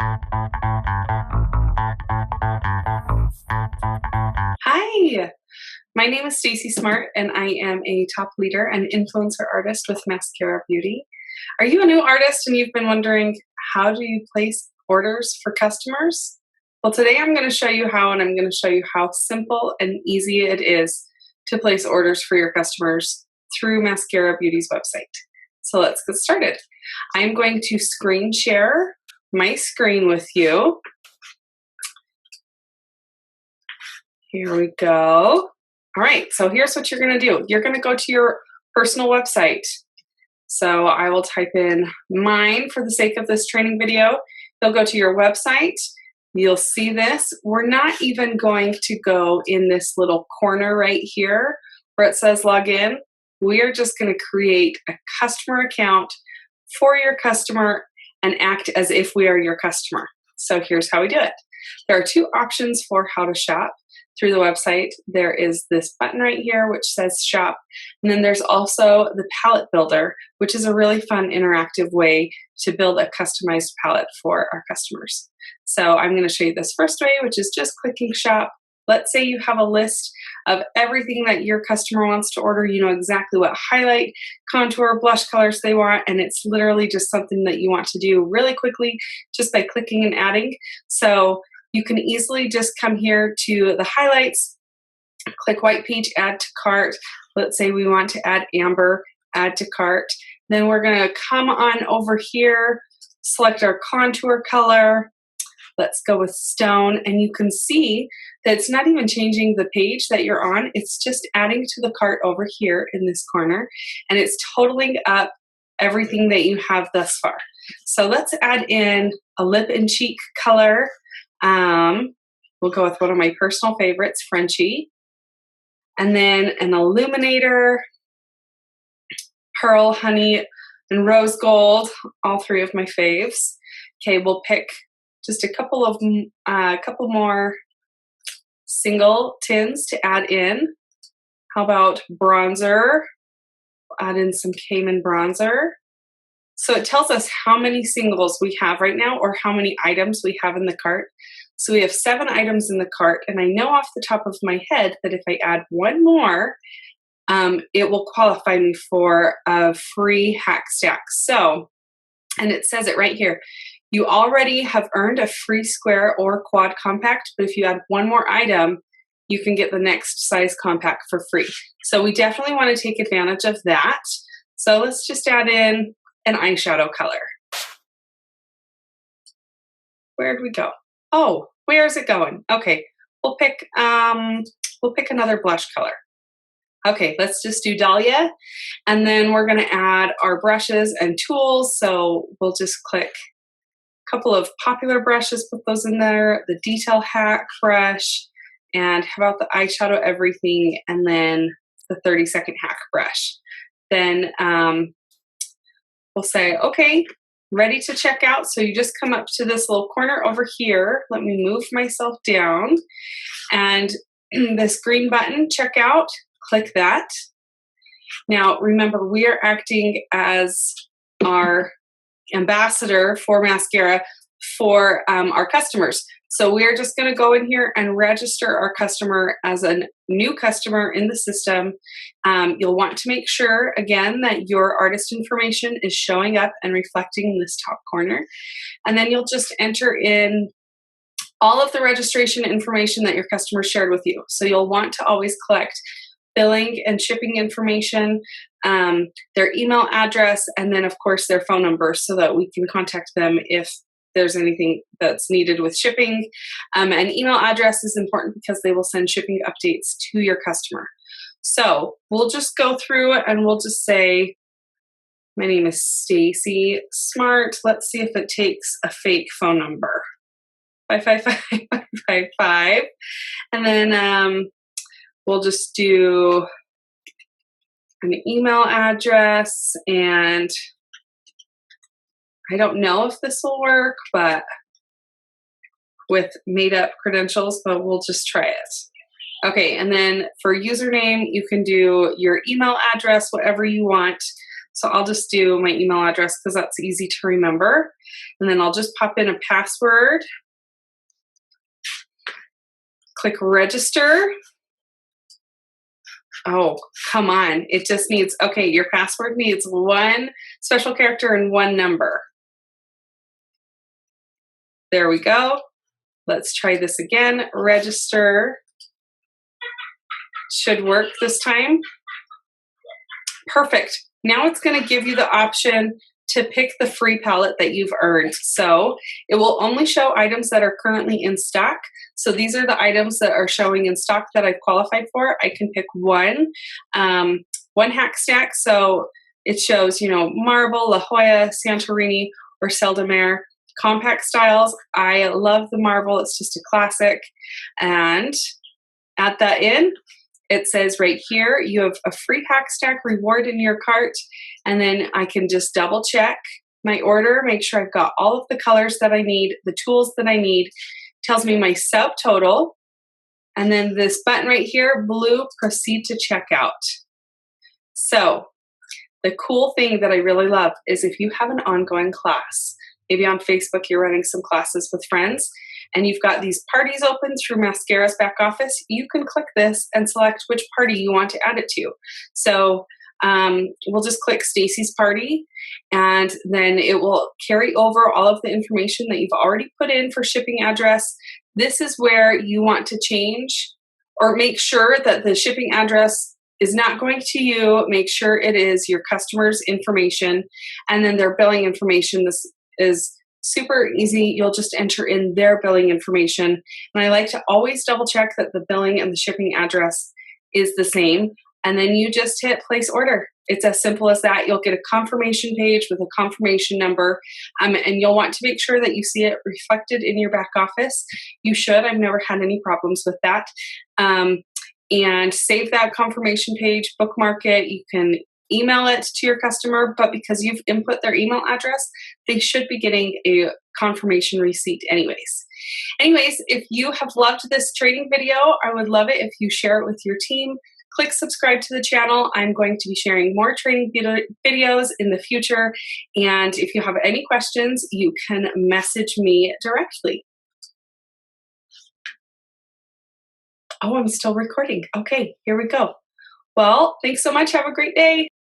Hi, my name is Stacy Smart, and I am a top leader and influencer artist with Maskcara Beauty. Are you a new artist and you've been wondering, how do you place orders for customers? Well, today I'm going to show you how, and I'm going to show you how simple and easy it is to place orders for your customers through Maskcara Beauty's website. So let's get started. I'm going to screen share my screen with you. Here we go. All right, so here's what you're gonna do. You're gonna go to your personal website. So I will type in mine for the sake of this training video. You'll go to your website. You'll see this. We're not even going to go in this little corner right here where it says log in. We are just gonna create a customer account for your customer and act as if we are your customer. So here's how we do it. There are two options for how to shop through the website. There is this button right here which says shop, and then there's also the palette builder, which is a really fun interactive way to build a customized palette for our customers. So I'm going to show you this first way, which is just clicking shop. Let's say you have a list of everything that your customer wants to order. You know exactly what highlight, contour, blush colors they want, and it's literally just something that you want to do really quickly just by clicking and adding. So you can easily just come here to the highlights, click white peach, add to cart. Let's say we want to add amber, add to cart. Then we're gonna come on over here, select our contour color. Let's go with stone, and you can see that it's not even changing the page that you're on. It's just adding to the cart over here in this corner, and it's totaling up everything that you have thus far. So let's add in a lip and cheek color. We'll go with one of my personal favorites, Frenchie. And then an illuminator, pearl, honey, and rose gold, all three of my faves. Okay, we'll pick just a couple more single tins to add in. How about bronzer? We'll add in some Cayman bronzer. So it tells us how many singles we have right now or how many items we have in the cart. So we have 7 items in the cart, and I know off the top of my head that if I add one more, it will qualify me for a free hack stack. So, and it says it right here, you already have earned a free square or quad compact, but if you add one more item, you can get the next size compact for free. So we definitely want to take advantage of that. So let's just add in an eyeshadow color. Where'd we go? Oh, where is it going? Okay, we'll pick another blush color. Okay, let's just do Dahlia, and then we're gonna add our brushes and tools. So we'll just click a couple of popular brushes, put those in there, the Detail Hack brush, and how about the eyeshadow everything, and then the 30-second hack brush. Then we'll say, okay, ready to check out. So you just come up to this little corner over here. Let me move myself down, and this green button, checkout, click that. Now remember, we are acting as our ambassador for Maskcara for our customers. So we're just going to go in here and register our customer as a new customer in the system. You'll want to make sure, again, that your artist information is showing up and reflecting in this top corner. And then you'll just enter in all of the registration information that your customer shared with you. So you'll want to always collect billing and shipping information, their email address, and then of course their phone number so that we can contact them if there's anything that's needed with shipping. An email address is important because they will send shipping updates to your customer. So we'll just go through it and we'll just say, my name is Stacy Smart. Let's see if it takes a fake phone number. 555-555. And then we'll just do an email address, and I don't know if this will work, but with made up credentials, but we'll just try it. Okay, and then for username, you can do your email address, whatever you want. So I'll just do my email address because that's easy to remember. And then I'll just pop in a password, click register. Oh, come on. It just needs, okay, your password needs one special character and one number. There we go. Let's try this again. Register. Should work this time. Perfect. Now it's going to give you the option to pick the free palette that you've earned. So it will only show items that are currently in stock. So these are the items that are showing in stock that I've qualified for. I can pick one hack stack. So it shows, Marble, La Jolla, Santorini, or Seldemer. Compact styles. I love the Marble. It's just a classic. And at the end, it says right here, you have a free hack stack reward in your cart. And then I can just double check my order, make sure I've got all of the colors that I need, the tools that I need, tells me my subtotal. And then this button right here, blue, proceed to checkout. So the cool thing that I really love is if you have an ongoing class, maybe on Facebook, you're running some classes with friends, and you've got these parties open through Maskcara's back office, you can click this and select which party you want to add it to. So we'll just click Stacy's party, and then it will carry over all of the information that you've already put in for shipping address. This is where you want to change or make sure that the shipping address is not going to you. Make sure it is your customer's information, and then their billing information. This is super easy. You'll just enter in their billing information. And I like to always double check that the billing and the shipping address is the same. And then you just hit place order. It's as simple as that. You'll get a confirmation page with a confirmation number. And you'll want to make sure that you see it reflected in your back office. You should. I've never had any problems with that. And save that confirmation page, bookmark it. You can email it to your customer, but because you've input their email address, they should be getting a confirmation receipt anyways. If you have loved this training video, I would love it if you share it with your team. Click subscribe to the channel. I'm going to be sharing more training videos in the future. And if you have any questions, you can message me directly. Oh, I'm still recording. Okay, here we go. Well, thanks so much. Have a great day.